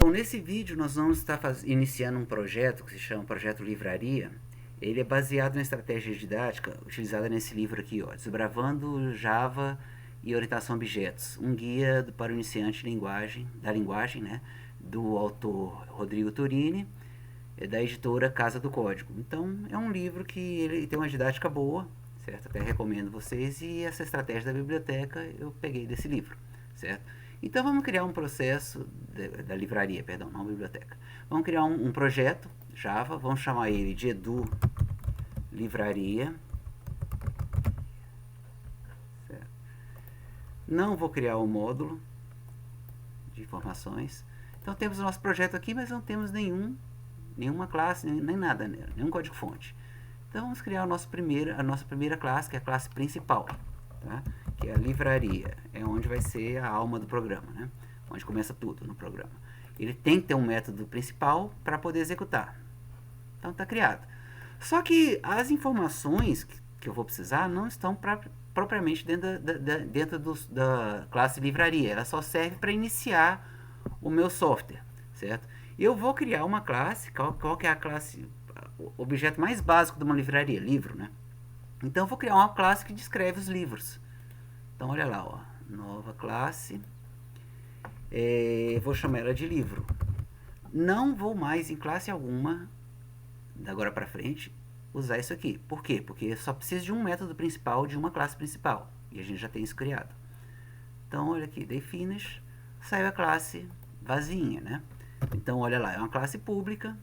Bom, nesse vídeo nós vamos estar iniciando um projeto que se chama Projeto Livraria. Ele é baseado na estratégia didática utilizada nesse livro aqui, ó, Desbravando Java e Orientação a Objetos, um guia para o iniciante da linguagem, né, do autor Rodrigo Turini, da editora Casa do Código. Então, é um livro que ele tem uma didática boa, certo? Até recomendo vocês, e essa estratégia da biblioteca eu peguei desse livro, certo? Então vamos criar um processo da livraria, perdão, não biblioteca. Vamos criar um projeto Java, vamos chamar ele de Edu Livraria. Certo. Não vou criar o módulo de informações. Então temos o nosso projeto aqui, mas não temos nenhuma classe, nem nada, nenhum código-fonte. Então vamos criar a nossa primeira classe, que é a classe principal, tá? Que é a livraria, é onde vai ser a alma do programa, né? Onde começa tudo no programa. Ele tem que ter um método principal para poder executar. Então está criado. Só que as informações que eu vou precisar não estão propriamente dentro da classe livraria. Ela só serve para iniciar o meu software, certo? Eu vou criar uma classe, qual que é a classe, o objeto mais básico de uma livraria? Livro, né? Então eu vou criar uma classe que descreve os livros. Então olha lá, ó, nova classe, vou chamar ela de livro. Não vou mais em classe alguma, da agora para frente, usar isso aqui. Por quê? Porque só preciso de um método principal de uma classe principal, e a gente já tem isso criado. Então olha aqui, definish, saiu a classe vazinha, né? Então olha lá, é uma classe pública.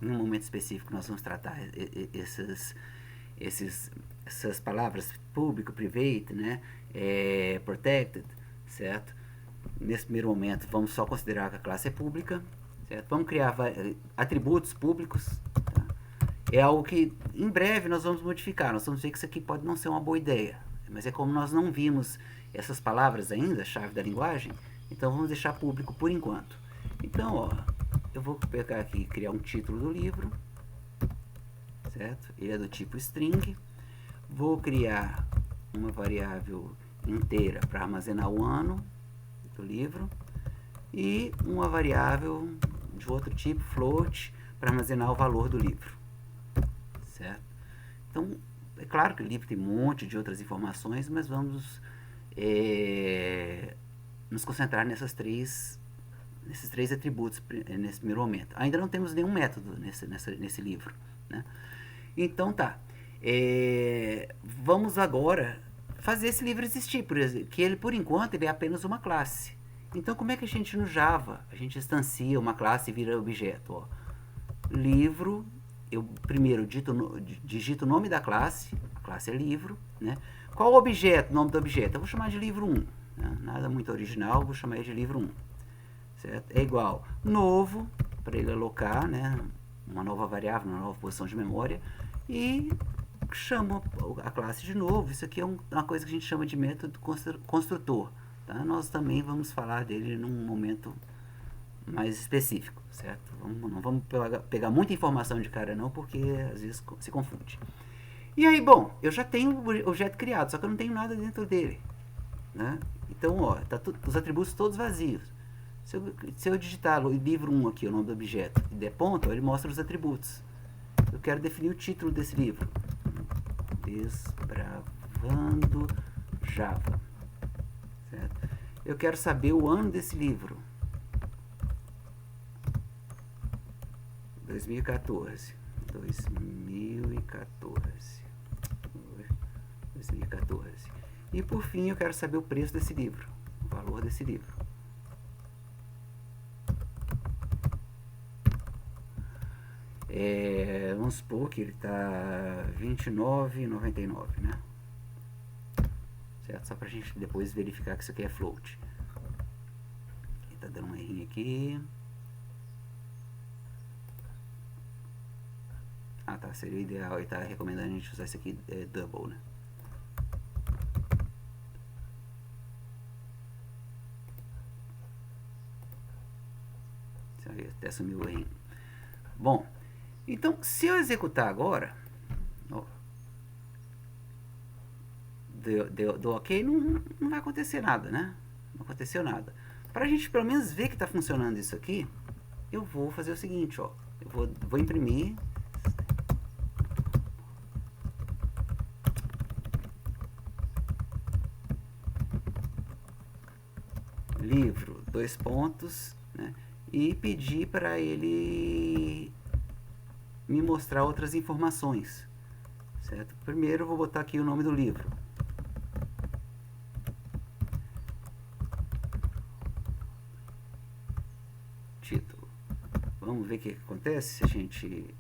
Em um momento específico nós vamos tratar essas palavras público, private, né? Protected, certo? Nesse primeiro momento vamos só considerar que a classe é pública, certo? Vamos criar atributos públicos, tá? É algo que em breve nós vamos modificar. Nós vamos ver que isso aqui pode não ser uma boa ideia, mas é como nós não vimos essas palavras ainda, a chave da linguagem, então vamos deixar público por enquanto. Então, ó, eu vou pegar aqui e criar um título do livro, certo? Ele é do tipo string. Vou criar uma variável inteira para armazenar o ano do livro e uma variável de outro tipo, float, para armazenar o valor do livro, certo? Então, é claro que o livro tem um monte de outras informações, mas vamos nos concentrar nesses três atributos nesse primeiro momento. Ainda não temos nenhum método nesse livro, né? Então tá. Vamos agora fazer esse livro existir, que ele por enquanto ele é apenas uma classe. Então como é que a gente no Java a gente instancia uma classe e vira objeto? Ó, livro, eu primeiro digito o nome da classe, a classe é livro, né? Qual o objeto, nome do objeto? Eu vou chamar de livro 1, né? Nada muito original, vou chamar de livro 1, certo? É igual novo, para ele alocar, né, uma nova variável, uma nova posição de memória, e chamo a classe de novo. Isso aqui é uma coisa que a gente chama de método construtor, tá? Nós também vamos falar dele num momento mais específico, certo? Não vamos pegar muita informação de cara não, porque às vezes se confunde. E aí, bom, eu já tenho o objeto criado, só que eu não tenho nada dentro dele, né? Então, ó, tá os atributos todos vazios. Se eu digitar o livro 1 aqui, o nome do objeto, e der ponto, ele mostra os atributos. Eu quero definir o título desse livro. Desbravando Java. Certo? Eu quero saber o ano desse livro. 2014. 2014. E por fim eu quero saber o preço desse livro. O valor desse livro. Vamos supor que ele está R$29,99, né? Certo? Só para a gente depois verificar que isso aqui é float. Ele está dando um errinho aqui. Ah, tá, seria ideal. Ele está recomendando a gente usar isso aqui double, né? Isso aí, até sumiu o errinho. Bom, então se eu executar agora, ó, deu ok, não vai acontecer nada, né? Não aconteceu nada. Para a gente pelo menos ver que está funcionando isso aqui, eu vou fazer o seguinte, ó. Eu vou imprimir. Livro, dois pontos, né? E pedir para ele me mostrar outras informações, certo? Primeiro eu vou botar aqui o nome do livro. Título. Vamos ver o que acontece se a gente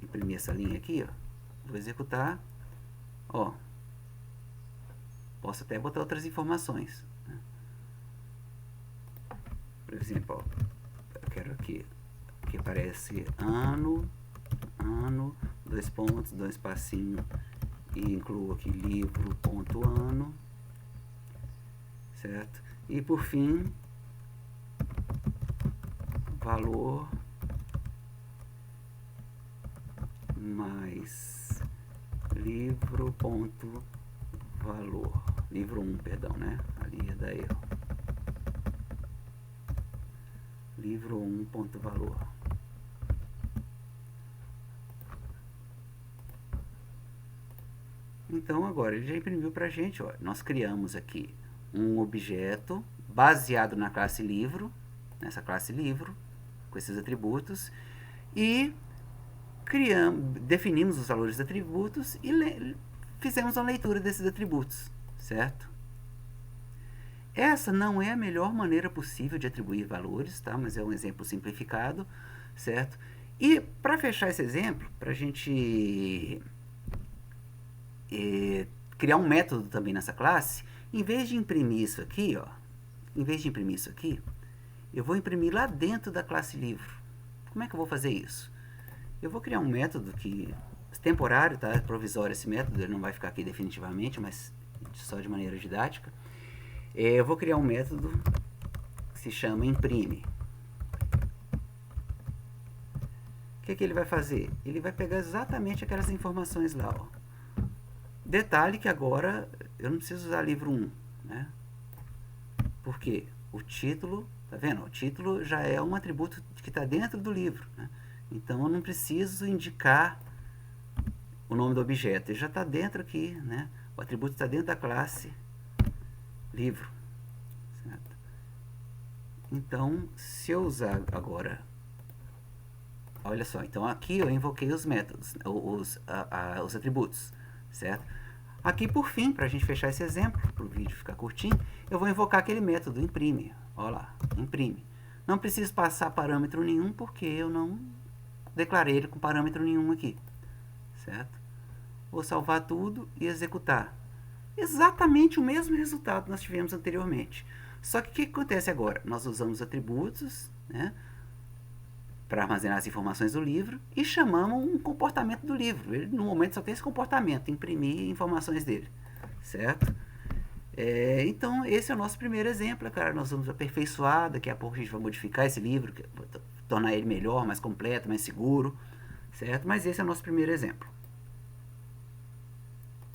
imprimir essa linha aqui, ó. Vou executar, ó. Posso até botar outras informações, né? Por exemplo, ó, eu quero aqui que aparece ano, dois pontos, dois espacinhos, e incluo aqui livro, ponto, ano, certo? E por fim, valor mais livro, ponto, valor. Livro 1, perdão, né? Ali ia dar erro. Livro 1, ponto, valor. Então agora ele já imprimiu pra gente, ó. Nós criamos aqui um objeto baseado na classe livro, nessa classe livro, com esses atributos, e definimos os valores dos atributos e fizemos uma leitura desses atributos, certo? Essa não é a melhor maneira possível de atribuir valores, tá? Mas é um exemplo simplificado, certo? E para fechar esse exemplo, para a gente criar um método também nessa classe, em vez de imprimir isso aqui, ó, eu vou imprimir lá dentro da classe livro. Como é que eu vou fazer isso? Eu vou criar um método que temporário, tá? Provisório esse método, ele não vai ficar aqui definitivamente, mas só de maneira didática. Eu vou criar um método que se chama imprime. O que ele vai fazer? Ele vai pegar exatamente aquelas informações lá, ó. Detalhe que agora eu não preciso usar livro 1, né? Porque o título, tá vendo? O título já é um atributo que está dentro do livro, né? Então eu não preciso indicar o nome do objeto, ele já está dentro aqui, né? O atributo está dentro da classe livro, certo? Então, se eu usar agora, olha só, então aqui eu invoquei os métodos, os atributos, certo? Aqui por fim, para a gente fechar esse exemplo, para o vídeo ficar curtinho, eu vou invocar aquele método imprime, olha lá, imprime. Não preciso passar parâmetro nenhum, porque eu não declarei ele com parâmetro nenhum aqui, certo? Vou salvar tudo e executar. Exatamente o mesmo resultado que nós tivemos anteriormente. Só que o que acontece agora? Nós usamos atributos, né, para armazenar as informações do livro e chamamos um comportamento do livro. Ele no momento só tem esse comportamento, imprimir informações dele, certo? Então esse é o nosso primeiro exemplo, cara. Nós vamos aperfeiçoar, daqui a pouco a gente vai modificar esse livro, tornar ele melhor, mais completo, mais seguro, certo? Mas esse é o nosso primeiro exemplo.